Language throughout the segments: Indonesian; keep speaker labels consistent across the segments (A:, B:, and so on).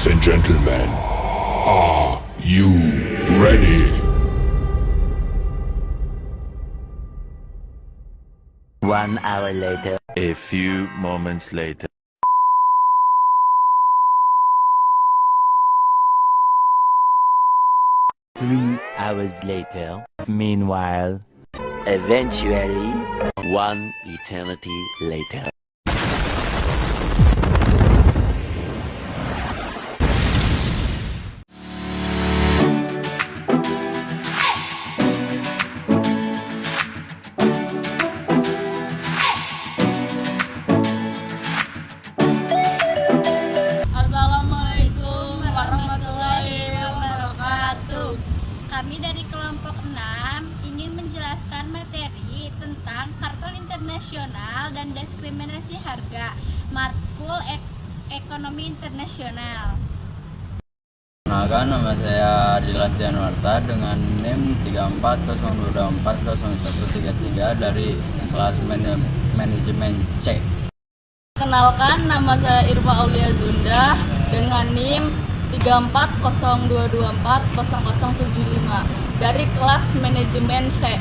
A: Ladies and gentlemen, are you ready?
B: One hour later, a few moments later. 3 hours later. Meanwhile, eventually, one eternity later.
C: Assalamualaikum warahmatullahi wabarakatuh. Kami dari kelompok 6 ingin menjelaskan materi tentang kartel internasional dan diskriminasi harga matkul ekonomi internasional.
D: Perkenalkan, nama saya Adilah Januarta dengan NIM 3402240133 dari kelas manajemen C.
E: Kenalkan, nama saya Irma Aulia Zunda dengan NIM 3402240075 dari kelas manajemen C.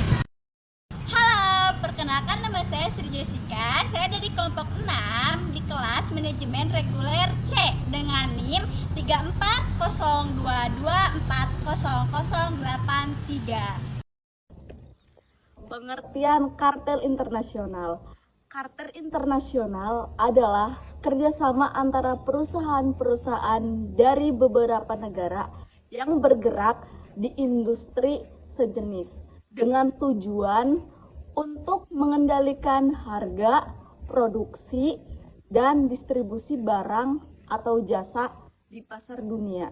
C: Halo, perkenalkan nama saya Sri Jessica. Saya dari kelompok 6 di kelas manajemen reguler C dengan NIM 3402240083.
E: Pengertian kartel internasional. Kartel internasional adalah kerjasama antara perusahaan-perusahaan dari beberapa negara yang bergerak di industri sejenis dengan tujuan untuk mengendalikan harga, produksi, dan distribusi barang atau jasa di pasar dunia.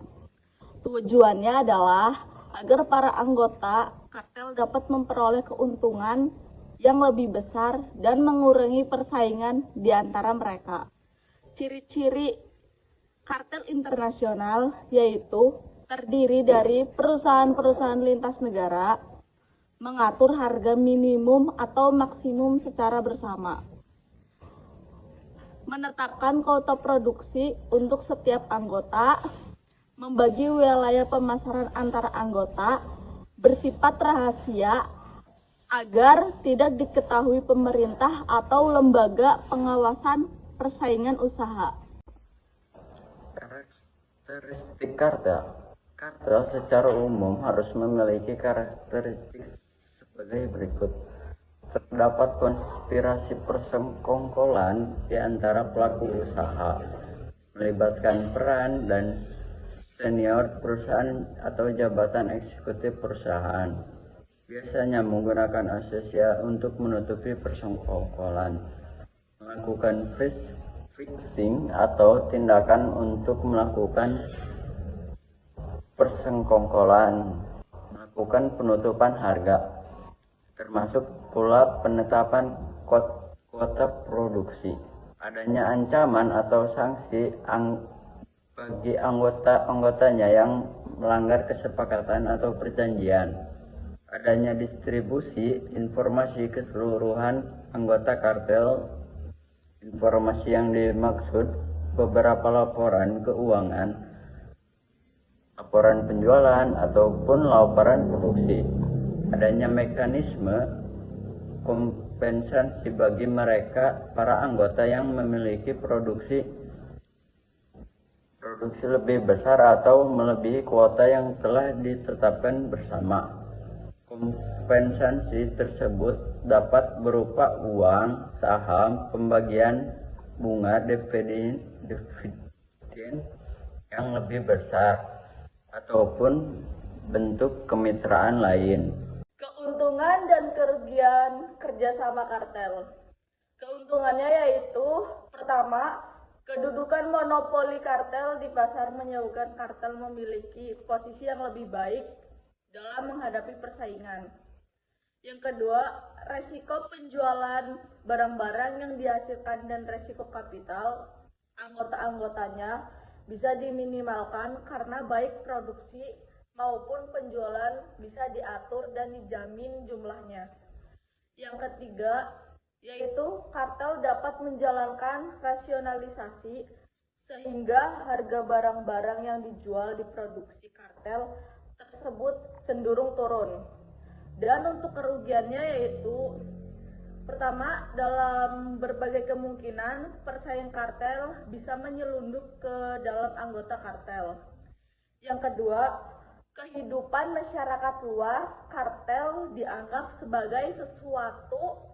E: Tujuannya adalah agar para anggota kartel dapat memperoleh keuntungan yang lebih besar dan mengurangi persaingan di antara mereka. Ciri-ciri kartel internasional yaitu terdiri dari perusahaan-perusahaan lintas negara, mengatur harga minimum atau maksimum secara bersama, menetapkan kuota produksi untuk setiap anggota, membagi wilayah pemasaran antara anggota, bersifat rahasia agar tidak diketahui pemerintah atau lembaga pengawasan persaingan usaha.
D: Karakteristik kartel. Kartel secara umum harus memiliki karakteristik sebagai berikut. Terdapat konspirasi persekongkolan di antara pelaku usaha, melibatkan peran dan senior perusahaan atau jabatan eksekutif perusahaan. Biasanya menggunakan asosiasi untuk menutupi persekongkolan, melakukan price fixing atau tindakan untuk melakukan persekongkolan, melakukan penutupan harga, termasuk pula penetapan kuota produksi. Adanya ancaman atau sanksi bagi anggotanya yang melanggar kesepakatan atau perjanjian. Adanya distribusi informasi keseluruhan anggota kartel. Informasi yang dimaksud beberapa laporan keuangan, laporan penjualan, ataupun laporan produksi. Adanya mekanisme kompensasi bagi mereka para anggota yang memiliki produksi lebih besar atau melebihi kuota yang telah ditetapkan bersama. Kompensasi tersebut dapat berupa uang, saham, pembagian bunga, dividen yang lebih besar, ataupun bentuk kemitraan lain.
E: Keuntungan dan kerugian kerjasama kartel. Keuntungannya yaitu, pertama, kedudukan monopoli kartel di pasar menyebabkan kartel memiliki posisi yang lebih baik dalam menghadapi persaingan. Yang kedua, resiko penjualan barang-barang yang dihasilkan dan resiko kapital anggota-anggotanya bisa diminimalkan karena baik produksi maupun penjualan bisa diatur dan dijamin jumlahnya. Yang ketiga, yaitu kartel dapat menjalankan rasionalisasi sehingga harga barang-barang yang dijual di produksi kartel tersebut cenderung turun. Dan untuk kerugiannya yaitu pertama, dalam berbagai kemungkinan persaing kartel bisa menyelundup ke dalam anggota kartel. Yang kedua, kehidupan masyarakat luas, kartel dianggap sebagai sesuatu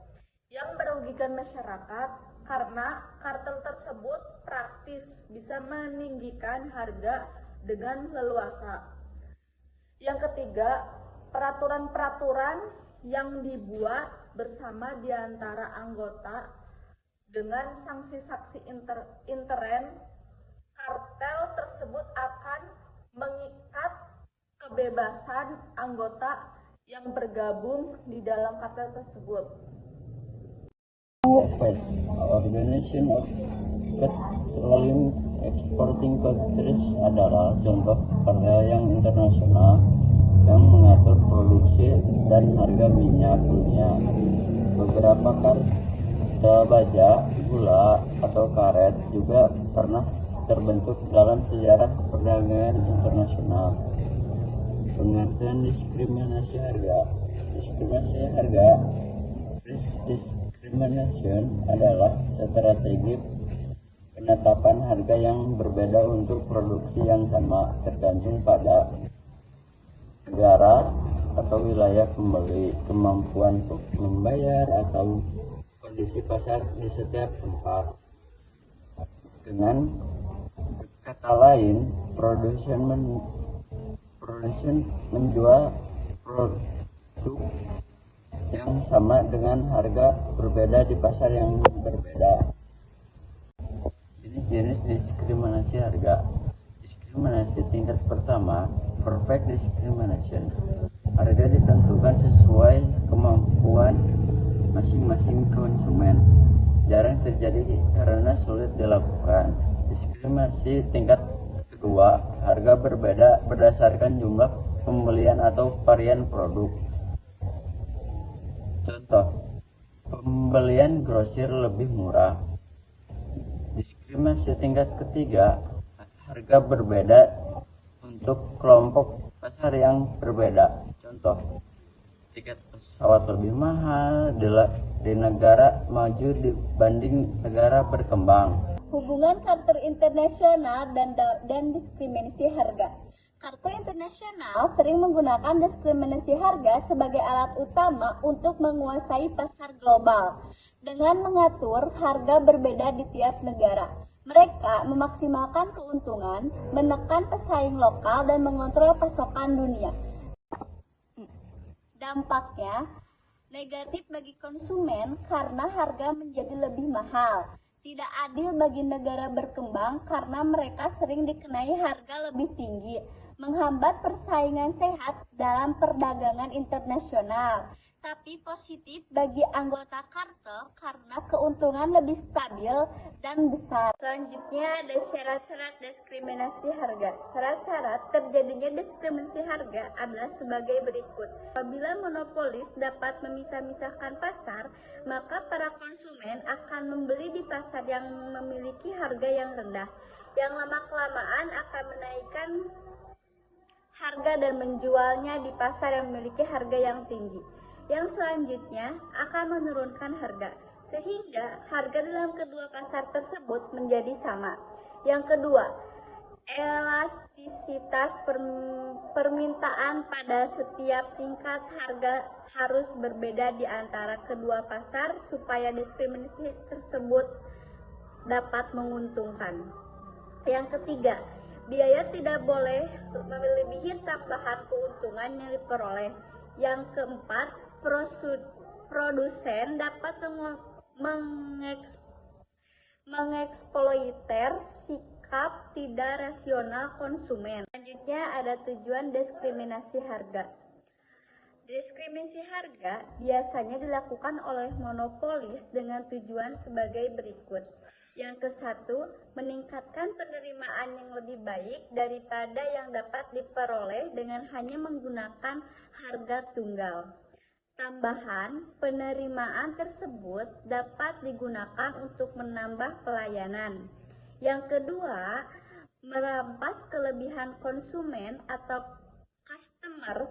E: yang merugikan masyarakat karena kartel tersebut praktis bisa meninggikan harga dengan leluasa. Yang ketiga, peraturan-peraturan yang dibuat bersama di antara anggota dengan sanksi-sanksi intern, kartel tersebut akan mengikat kebebasan anggota yang bergabung di dalam kartel tersebut.
D: Organization of Petroleum Exporting Countries adalah contoh kartel yang internasional yang mengatur produksi dan harga minyak dunia. Beberapa kartel baja, gula, atau karet juga pernah terbentuk dalam sejarah perdagangan internasional. Pengertian diskriminasi harga. Discrimination adalah strategi penetapan harga yang berbeda untuk produksi yang sama tergantung pada negara atau wilayah pembeli, kemampuan membayar, atau kondisi pasar di setiap tempat. Dengan kata lain, produsen menjual produk yang sama dengan harga berbeda di pasar yang berbeda. Jenis-jenis diskriminasi harga. Diskriminasi tingkat pertama, perfect discrimination. Harga ditentukan sesuai kemampuan masing-masing konsumen. Jarang terjadi karena sulit dilakukan. Diskriminasi tingkat kedua, harga berbeda berdasarkan jumlah pembelian atau varian produk. Contoh, pembelian grosir lebih murah. Diskriminasi tingkat ketiga, harga berbeda untuk kelompok pasar yang berbeda. Contoh, tiket pesawat lebih mahal di negara maju dibanding negara berkembang.
C: Hubungan kartel internasional dan diskriminasi harga. Kartel internasional sering menggunakan diskriminasi harga sebagai alat utama untuk menguasai pasar global dengan mengatur harga berbeda di tiap negara. Mereka memaksimalkan keuntungan, menekan pesaing lokal, dan mengontrol pasokan dunia. Dampaknya negatif bagi konsumen karena harga menjadi lebih mahal. Tidak adil bagi negara berkembang karena mereka sering dikenai harga lebih tinggi, menghambat persaingan sehat dalam perdagangan internasional. Tapi positif bagi anggota kartel karena keuntungan lebih stabil dan besar. Selanjutnya ada syarat-syarat diskriminasi harga. Syarat-syarat terjadinya diskriminasi harga adalah sebagai berikut. Apabila monopolis dapat memisah-misahkan pasar, maka para konsumen akan membeli di pasar yang memiliki harga yang rendah, yang lama-kelamaan akan menaikkan harga dan menjualnya di pasar yang memiliki harga yang tinggi. Yang selanjutnya akan menurunkan harga, sehingga harga dalam kedua pasar tersebut menjadi sama. Yang kedua, elastisitas permintaan pada setiap tingkat harga harus berbeda di antara kedua pasar supaya diskriminasi tersebut dapat menguntungkan. Yang ketiga, biaya tidak boleh melebihi tambahan keuntungan yang diperoleh. Yang keempat, produsen dapat mengeksploiter sikap tidak rasional konsumen. Selanjutnya ada tujuan diskriminasi harga. Diskriminasi harga biasanya dilakukan oleh monopolis dengan tujuan sebagai berikut. Yang ke-1, meningkatkan penerimaan yang lebih baik daripada yang dapat diperoleh dengan hanya menggunakan harga tunggal. Tambahan, penerimaan tersebut dapat digunakan untuk menambah pelayanan. Yang kedua, merampas kelebihan konsumen atau customer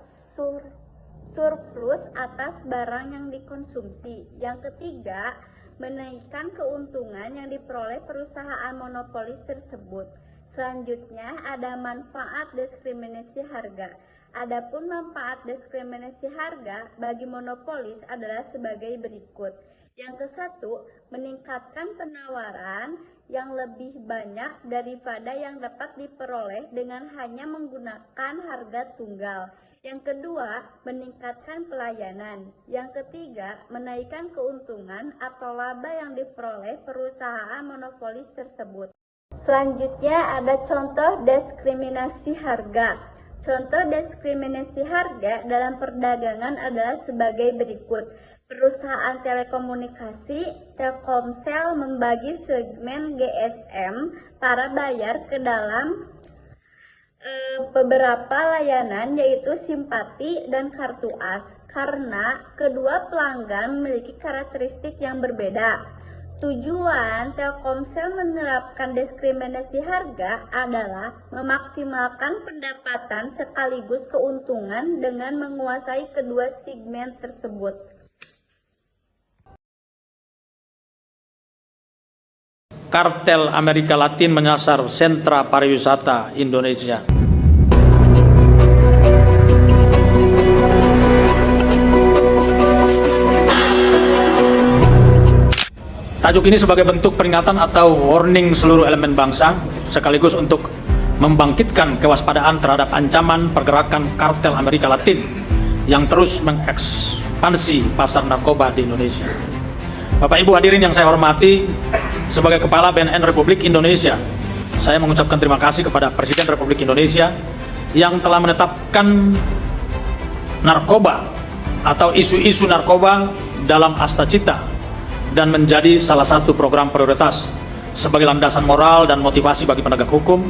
C: surplus atas barang yang dikonsumsi. Yang ketiga, menaikkan keuntungan yang diperoleh perusahaan monopolis tersebut. Selanjutnya ada manfaat diskriminasi harga. Adapun manfaat diskriminasi harga bagi monopolis adalah sebagai berikut. Yang ke-1, meningkatkan penawaran yang lebih banyak daripada yang dapat diperoleh dengan hanya menggunakan harga tunggal. Yang kedua, meningkatkan pelayanan. Yang ketiga, menaikkan keuntungan atau laba yang diperoleh perusahaan monopolis tersebut. Selanjutnya ada contoh diskriminasi harga. Contoh diskriminasi harga dalam perdagangan adalah sebagai berikut. Perusahaan telekomunikasi Telkomsel membagi segmen GSM para bayar ke dalam beberapa layanan, yaitu simpati dan kartu as, karena kedua pelanggan memiliki karakteristik yang berbeda. Tujuan Telkomsel menerapkan diskriminasi harga adalah memaksimalkan pendapatan sekaligus keuntungan dengan menguasai kedua segmen tersebut.
F: Kartel Amerika Latin menyasar sentra pariwisata Indonesia. Tajuk ini sebagai bentuk peringatan atau warning seluruh elemen bangsa, sekaligus untuk membangkitkan kewaspadaan terhadap ancaman pergerakan kartel Amerika Latin yang terus mengekspansi pasar narkoba di Indonesia. Bapak Ibu hadirin yang saya hormati, sebagai Kepala BNN Republik Indonesia, saya mengucapkan terima kasih kepada Presiden Republik Indonesia yang telah menetapkan narkoba atau isu-isu narkoba dalam Astacita dan menjadi salah satu program prioritas sebagai landasan moral dan motivasi bagi penegak hukum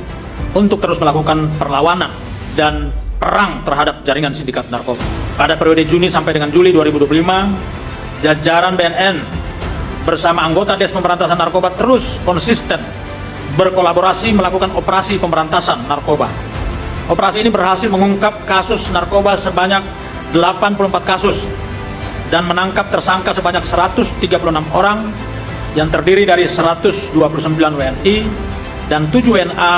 F: untuk terus melakukan perlawanan dan perang terhadap jaringan sindikat narkoba. Pada periode Juni sampai dengan Juli 2025, jajaran BNN bersama anggota Des Pemberantasan Narkoba terus konsisten berkolaborasi melakukan operasi pemberantasan narkoba. Operasi ini berhasil mengungkap kasus narkoba sebanyak 84 kasus dan menangkap tersangka sebanyak 136 orang yang terdiri dari 129 WNI dan 7 WNA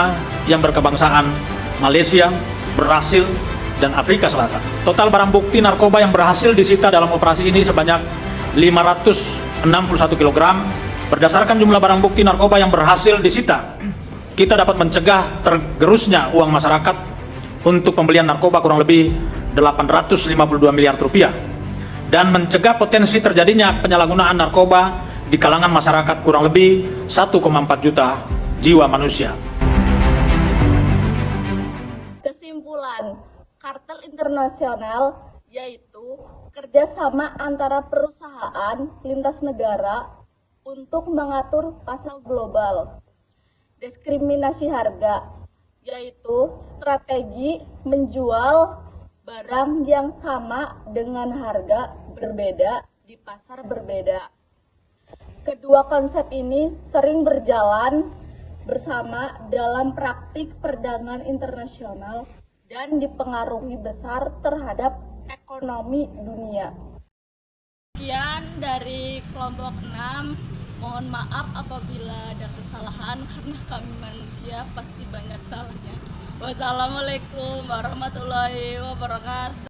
F: yang berkebangsaan Malaysia, Brasil, dan Afrika Selatan. Total barang bukti narkoba yang berhasil disita dalam operasi ini sebanyak 561 kg. Berdasarkan jumlah barang bukti narkoba yang berhasil disita, kita dapat mencegah tergerusnya uang masyarakat untuk pembelian narkoba kurang lebih 852 miliar rupiah dan mencegah potensi terjadinya penyalahgunaan narkoba di kalangan masyarakat kurang lebih 1,4 juta jiwa manusia.
E: Kesimpulan, kartel internasional yaitu kerjasama antara perusahaan lintas negara untuk mengatur pasar global. Diskriminasi harga yaitu strategi menjual barang yang sama dengan harga berbeda di pasar berbeda. Kedua konsep ini sering berjalan bersama dalam praktik perdagangan internasional dan dipengaruhi besar terhadap ekonomi dunia. Sekian dari kelompok 6. Mohon maaf apabila ada kesalahan karena kami manusia pasti banyak salahnya. Wassalamualaikum warahmatullahi wabarakatuh.